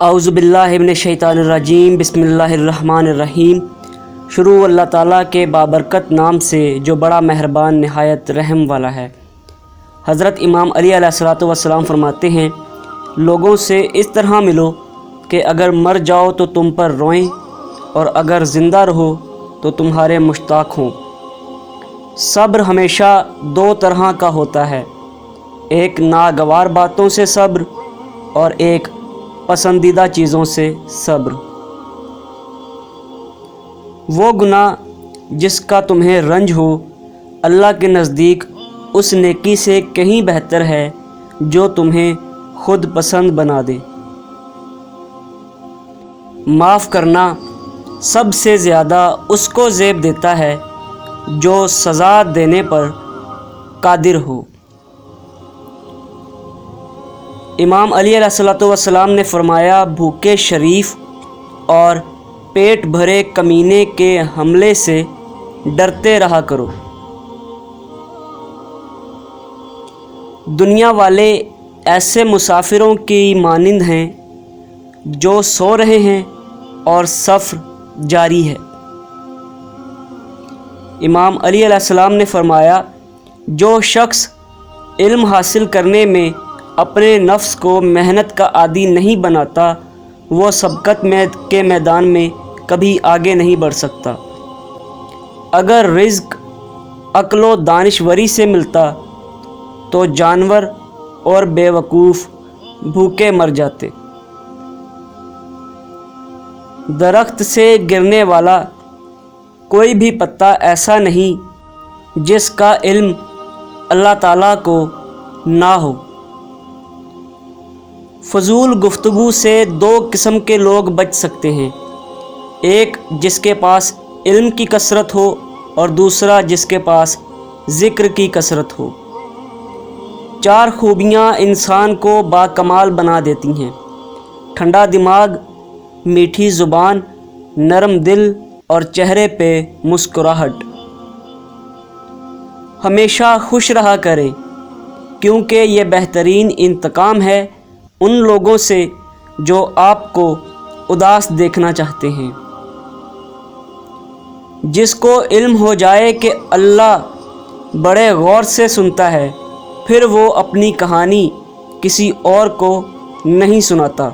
اعوذ باللہ من الشیطان الرجیم، بسم اللہ الرحمن الرحیم۔ شروع اللہ تعالیٰ کے بابرکت نام سے جو بڑا مہربان نہایت رحم والا ہے۔ حضرت امام علی علیہ الصلوۃ والسلام فرماتے ہیں، لوگوں سے اس طرح ملو کہ اگر مر جاؤ تو تم پر روئیں اور اگر زندہ رہو تو تمہارے مشتاق ہوں۔ صبر ہمیشہ دو طرح کا ہوتا ہے، ایک ناگوار باتوں سے صبر اور ایک پسندیدہ چیزوں سے صبر۔ وہ گناہ جس کا تمہیں رنج ہو اللہ کے نزدیک اس نیکی سے کہیں بہتر ہے جو تمہیں خود پسند بنا دے۔ معاف کرنا سب سے زیادہ اس کو زیب دیتا ہے جو سزا دینے پر قادر ہو۔ امام علی علیہ الصلوۃ والسلام نے فرمایا، بھوکے شریف اور پیٹ بھرے کمینے کے حملے سے ڈرتے رہا کرو۔ دنیا والے ایسے مسافروں کی مانند ہیں جو سو رہے ہیں اور سفر جاری ہے۔ امام علی علیہ السلام نے فرمایا، جو شخص علم حاصل کرنے میں اپنے نفس کو محنت کا عادی نہیں بناتا وہ سبقت کے میدان میں کبھی آگے نہیں بڑھ سکتا۔ اگر رزق عقل و دانشوری سے ملتا تو جانور اور بے وقوف بھوکے مر جاتے۔ درخت سے گرنے والا کوئی بھی پتا ایسا نہیں جس کا علم اللہ تعالیٰ کو نہ ہو۔ فضول گفتگو سے دو قسم کے لوگ بچ سکتے ہیں، ایک جس کے پاس علم کی کثرت ہو اور دوسرا جس کے پاس ذکر کی کثرت ہو۔ چار خوبیاں انسان کو باکمال بنا دیتی ہیں: ٹھنڈا دماغ، میٹھی زبان، نرم دل اور چہرے پہ مسکراہٹ۔ ہمیشہ خوش رہا کریں کیونکہ یہ بہترین انتقام ہے ان لوگوں سے جو آپ کو اداس دیکھنا چاہتے ہیں۔ جس کو علم ہو جائے کہ اللہ بڑے غور سے سنتا ہے پھر وہ اپنی کہانی کسی اور کو نہیں سناتا۔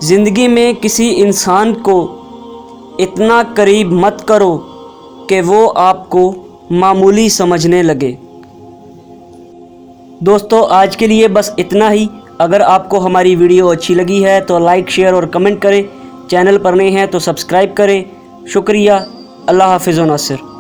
زندگی میں کسی انسان کو اتنا قریب مت کرو کہ وہ آپ کو معمولی سمجھنے لگے۔ دوستو، آج کے لیے بس اتنا ہی۔ اگر آپ کو ہماری ویڈیو اچھی لگی ہے تو لائک، شیئر اور کمنٹ کریں۔ چینل پر نئے ہیں تو سبسکرائب کریں۔ شکریہ۔ اللہ حافظ و ناصر۔